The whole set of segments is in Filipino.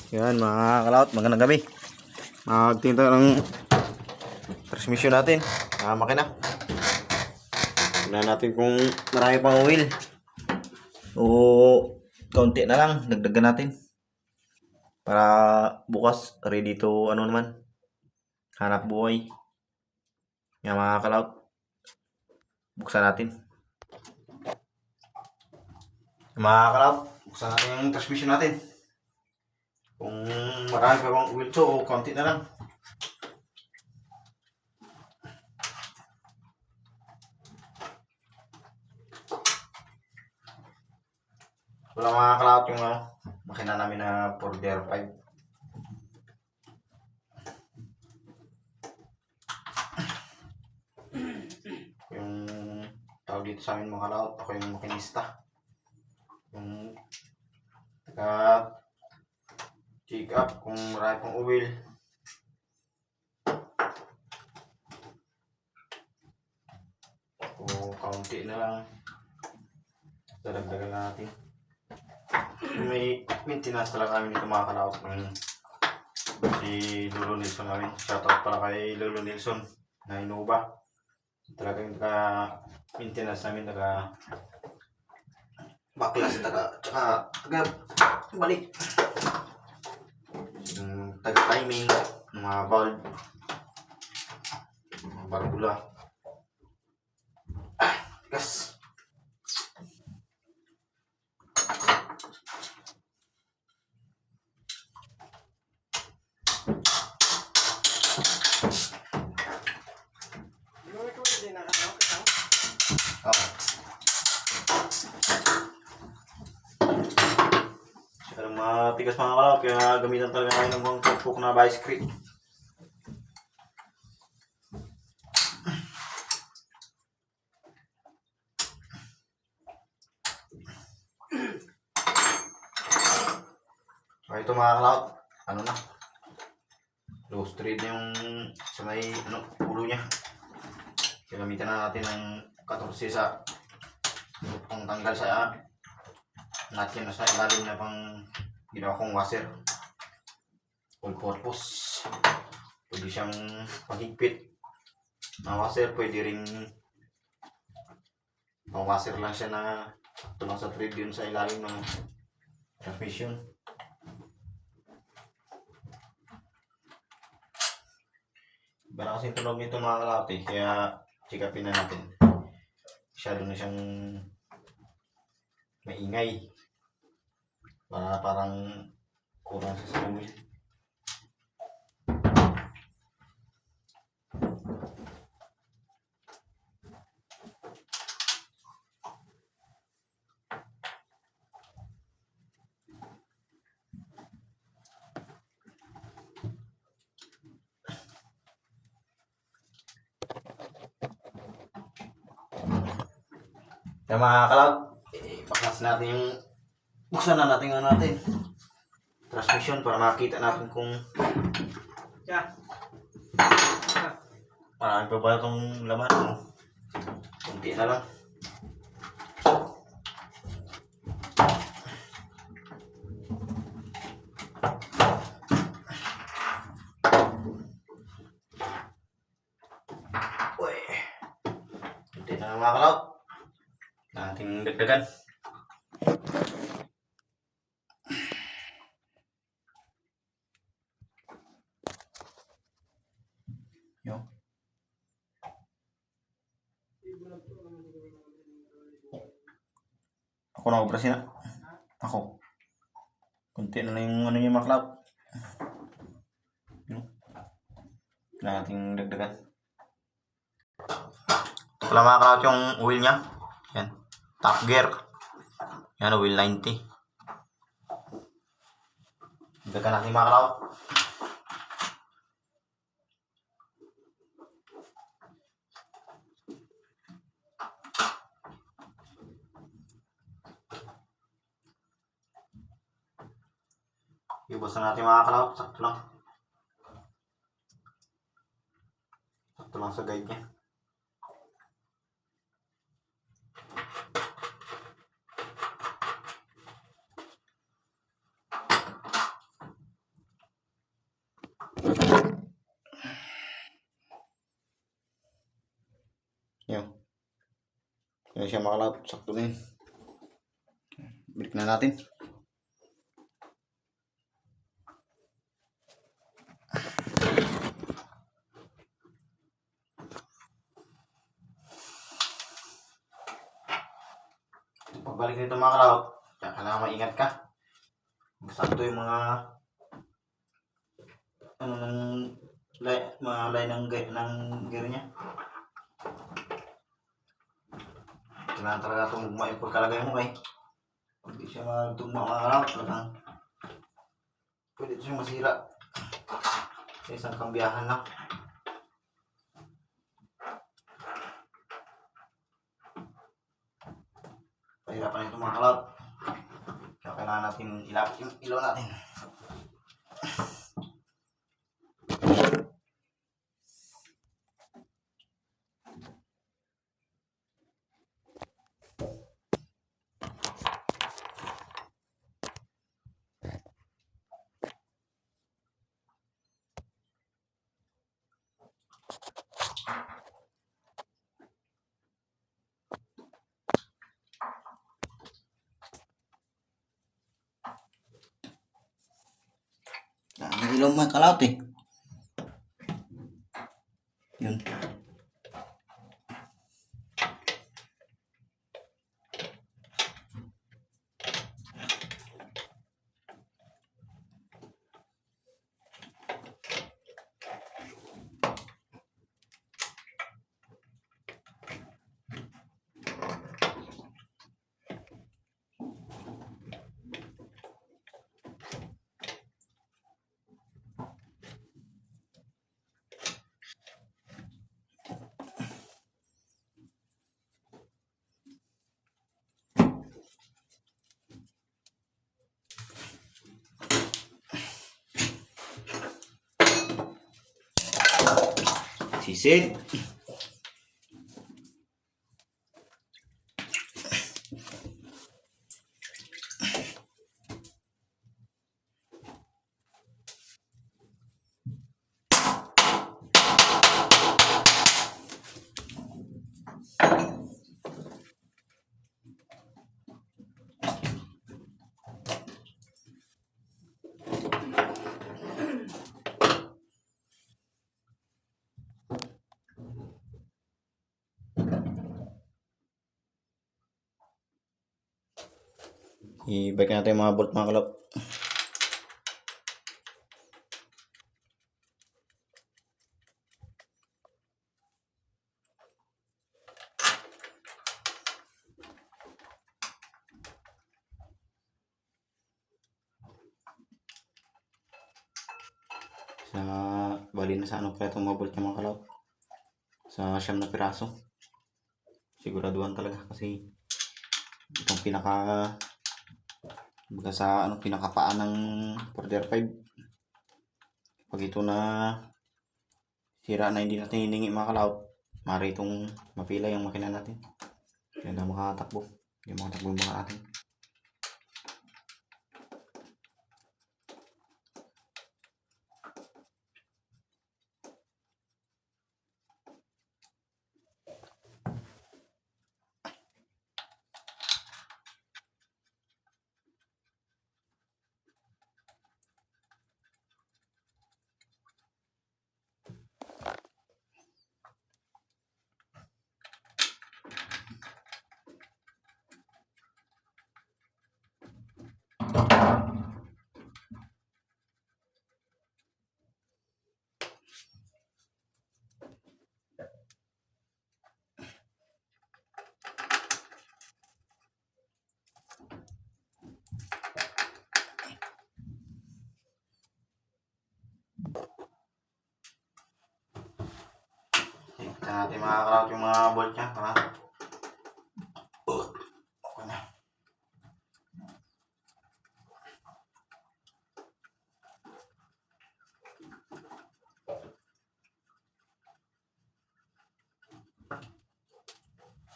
Yan mga kalaot, magandang gabi. Magtingin tayo ng transmission natin. Makina. Tignan natin kung marami pang oil o kaunti na lang, dagdagan natin. Para bukas, ready to ano naman, hanap buhay. Yan mga kalaot, buksan natin. Mga kalaot, buksan natin yung transmission natin. Kung marami pa bang oil to o kaunti na lang. Wala mga kalaot yung makina namin na 4DR5. Yung tawag dito sa amin mga kalaot, ako yung makinista. Yung taga check up kung marami pang oil. O kaunti na lang. Dadagdagan natin. May maintenance talaga kami dito mga kalaot ng si Lolo Nelson namin. Shoutout pala kay Lolo Nelson na Innova. Talagang maintenance namin, baklas, taga balik. Yung taga timing ng mga valve, mga barbula. Gas. Pero matigas mga kalaot, kaya gamitan talaga namin ng mga tukpok na vice grip. So ito mga kalaot, ano na, low thread yung sa may ulo niya. Kaya gamitan na natin ng 14 sa kung tanggal sa nut yan na sa ilalim na pang ginawa kong washer. All purpose. Pwede siyang paghigpit na washer, pwede rin pang washer lang siya na sakto lang sa thread yun sa ilalim ng transmission. Iba na kasing tunog nito mga kalaot kaya check upin na natin. Masyado na siyang maingay. Parang kurang sa oil. Kaya mga kalaot, baklas natin yung buksan na natin transmission para makita natin kung marami pa ba itong laman o kunti na lang. Uy, kunti na lang mga kalaot, nating dagdagan. Ako na oprasin na. Ako. Kunti na lang yung niya maklap. Kailangan nating dagdagan. Ito pala mga kalaot yung oil niya. Yan. Top gear. Yan, oil 90. Dagdagan natin mga kalaot. Ibusan natin mga kalaot. Sakto lang. Sakto lang sa guide niya. Yun. Yan siya makalap. Sakto na yun. Balik na natin. Pagbalik nito mga kalap, kailangan maingat ka. Sakto yung mga mga line ng gear niya. Kailangan talaga tumugma yung pagkalagay mo kay hindi siya magtugma mga kalap, talagang pwede ito siyang masira sa isang kambiyahan lang. Pahirapan ito mga kalap, kaya kailangan natin ilapit yung ilaw natin. Ang ilaw mga kalap eh. Yun. Sisid. I-bike natin yung mga bolt mga kalap. Bali na sa ano kaya itong mga bolt yung mga kalap. Sa 9 na piraso. Siguraduhan talaga kasi itong baga sa pinakapaan ng border 5. Pag ito na sira na hindi natin hiningi mga kalaot, mari itong mapila yung makina natin. Kaya na makatakbo. Hindi makatakbo yung mga natin. Tingnan natin mga kalaot yung mga bolt niya. Okay na.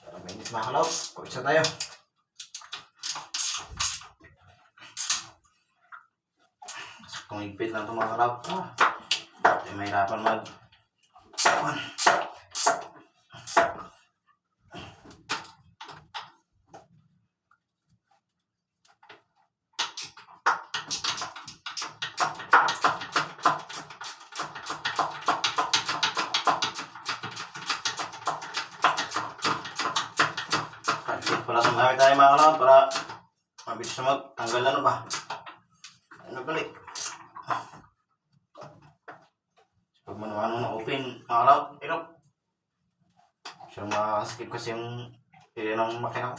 Sarap mainis mga kalaot. Kuwisa tayo. Kung higpit lang ito mga kalaot. Ay, mahirapan mag... Wala kang gamit tayo mga kalawat para mabilis na magtanggal ano ba. Ano balik. Pag manuano na open mga kalawat, hirap. So ma-skip kasi yung pili ng makina ko.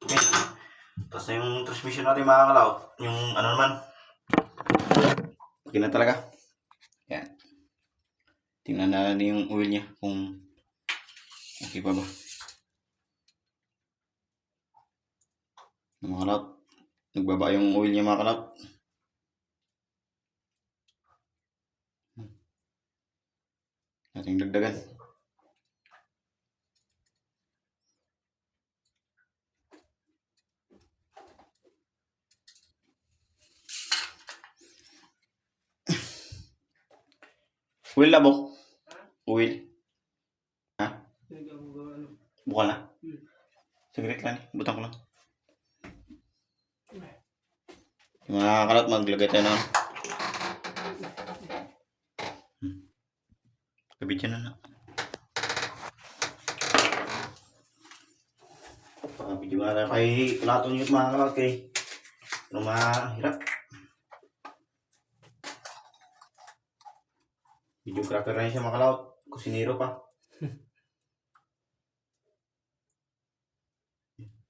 Okay. Tapos na yung transmission natin mga kalawat. Yung ano naman. Okay na talaga. Yan. Tingnan natin yung oil niya kung okay pa ba. Mga kalawat. Nagbaba yung oil niya mga kalawat. Ating dagdagan. Oil na bo? Oil? Ha? Bukal na? Saglit lang. Butang ko lang. Yung mga kalawat, maglagay tayo ng kabidyan na na. Pagkabidyo na tayo kay plato nyo mga kalawat kay ano mahirap. Video cracker na yun siya mga kalawat. Kusinero pa.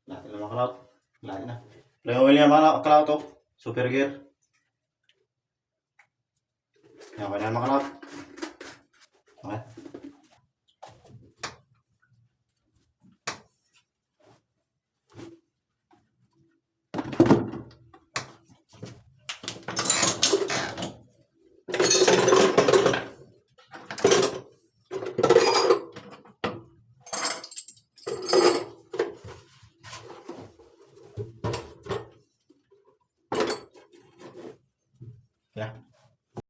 Lahat na mga kalawat. Lahat na. Lang oil niya mga kalawat to. Super gear. Yan ka na mga kalawat. Okay. Yeah.